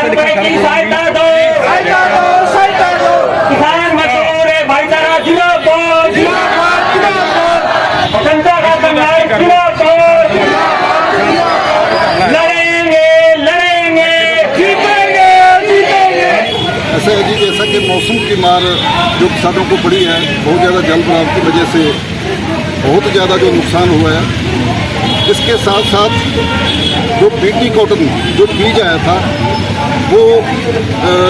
रुपए की सहायता दो, किसान मजदूर भाईचारा जिंदाबाद, जनता का संघर्ष जिंदाबाद, लड़ेंगे लड़ेंगे जीतेंगे जीतेंगे। ऐसा है जी, जैसा कि मौसम की मार जो किसानों को पड़ी है, बहुत ज़्यादा जल भराव की वजह से बहुत ज़्यादा जो नुकसान हुआ है, इसके साथ साथ जो बीटी कॉटन जो बीज आया था, वो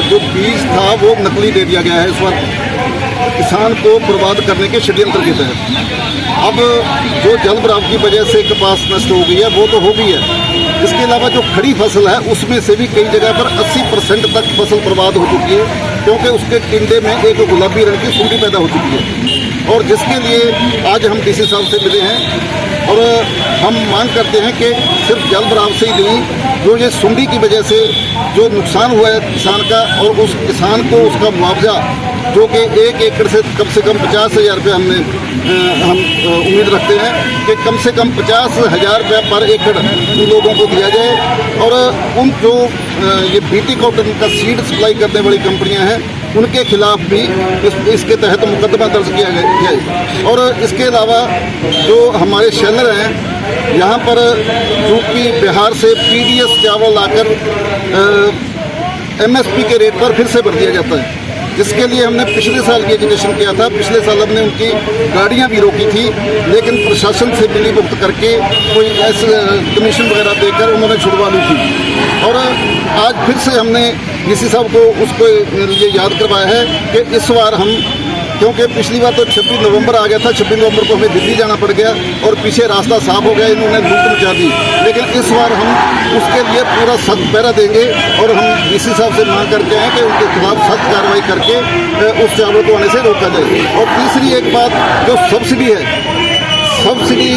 जो बीज था वो नकली दे दिया गया है इस वक्त किसान को बर्बाद करने के षड्यंत्र के तहत। अब जो जल भराव की वजह से कपास नष्ट हो गई है वो तो हो गई है, इसके अलावा जो खड़ी फसल है उसमें से भी कई जगह पर 80% तक फसल बर्बाद हो चुकी है, क्योंकि उसके टिंडे में एक गुलाबी रंग की सुंडी पैदा हो चुकी है। और जिसके लिए आज हम डीसी साहब से मिले हैं और हम मांग करते हैं कि सिर्फ जल भराव से ही नहीं, जो ये सुंडी की वजह से जो नुकसान हुआ है किसान का, और उस किसान को उसका मुआवजा जो कि 1 एकड़ से कम 50,000 रुपये हम उम्मीद रखते हैं कि कम से कम 50,000 रुपये पर एकड़ उन लोगों को दिया जाए। और उन जो ये बीटी कॉटन का सीड सप्लाई करने वाली कंपनियां हैं उनके खिलाफ भी इसके तहत मुकदमा दर्ज किया गया है। और इसके अलावा जो हमारे शेलर हैं यहाँ पर यूपी बिहार से पीडीएस चावल लाकर एमएसपी के रेट पर फिर से भर दिया जाता है, जिसके लिए हमने पिछले साल की एजुकेशन किया था। पिछले साल हमने उनकी गाड़ियां भी रोकी थी, लेकिन प्रशासन से मिली भुगत करके कोई ऐसे कमीशन वगैरह देकर उन्होंने छुड़वा ली थी। और आज फिर से हमने डीसी साहब को उसको ये याद करवाया है कि इस बार हम, क्योंकि पिछली बार तो 26 नवंबर आ गया था, 26 नवंबर को हमें दिल्ली जाना पड़ गया और पीछे रास्ता साफ हो गया, इन्होंने लूट मचा दी। लेकिन इस बार हम उसके लिए पूरा सख्त पहरा देंगे और हम डीसी साहब से मांग करके हैं कि उनके खिलाफ सख्त कार्रवाई करके उस चावल को आने से रोका जाए। और तीसरी एक बात, जो सब्सिडी है, सब्सिडी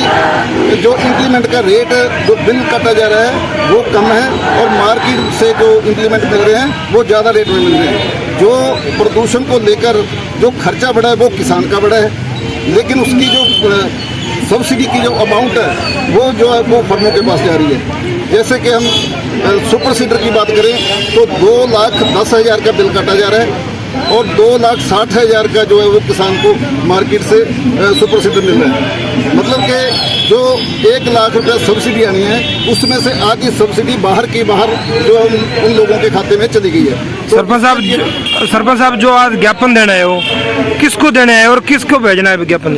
जो इंप्लीमेंट का रेट जो बिल काटा जा रहा है वो कम है, और मार्केट से जो इंप्लीमेंट मिल रहे हैं वो ज़्यादा रेट में मिल रहे हैं। जो प्रदूषण को लेकर जो खर्चा बढ़ा है वो किसान का बढ़ा है, लेकिन उसकी जो सब्सिडी की जो अमाउंट है वो जो है वो फर्मों के पास जा रही है। जैसे कि हम सुपर सीडर की बात करें तो 2,10,000 का बिल काटा जा रहा है और 2,60,000 का जो है वो किसान को मार्केट से सुपर सीडर मिल रहा है। मतलब कि जो 1 लाख रुपये सब्सिडी आनी है उसमें से आधी सब्सिडी बाहर की बाहर जो उन लोगों के खाते में चली गई है। तो सरपंच साहब जो आज ज्ञापन देना है वो किसको देना है और किसको भेजना है ज्ञापन?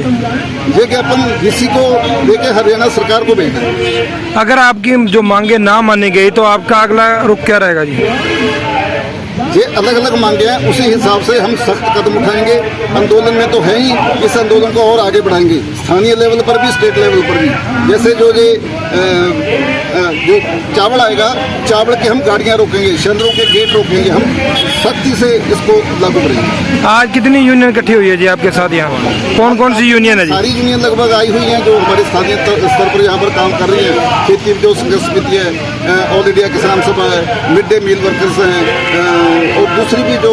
ये ज्ञापन डीसी को देके हरियाणा सरकार को भेजना है। अगर आपकी जो मांगे ना मानी गई तो आपका अगला रुख क्या रहेगा जी? ये अलग अलग मांगे हैं, उसी हिसाब से हम सख्त कदम उठाएंगे। आंदोलन में तो है ही, इस आंदोलन को और आगे बढ़ाएंगे, स्थानीय लेवल पर भी, स्टेट लेवल पर भी। जैसे जो चावल आएगा, चावल की हम गाड़ियां रोकेंगे, शेलरों के गेट रोकेंगे, हम सख्ती से इसको लागू करेंगे। आज कितनी यूनियन इकट्ठी हुई है जी आपके साथ यहाँ? कौन कौन सी यूनियन है जी? सारी यूनियन लगभग आई हुई हैं जो हमारे स्थानीय स्तर पर यहाँ पर काम कर रही है। खेती जो संघर्ष समिति है, ऑल इंडिया किसान सभा है, मिड डे मील वर्कर्स हैं, और दूसरी भी जो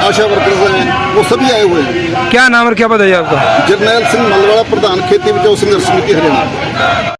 आशा वर्कर्स हैं, वो सभी आए हुए हैं। क्या नाम और क्या पता है आपका? जरनैल सिंह मलवाड़ा, प्रधान खेती बचाओ संघर्ष समिति हरियाणा।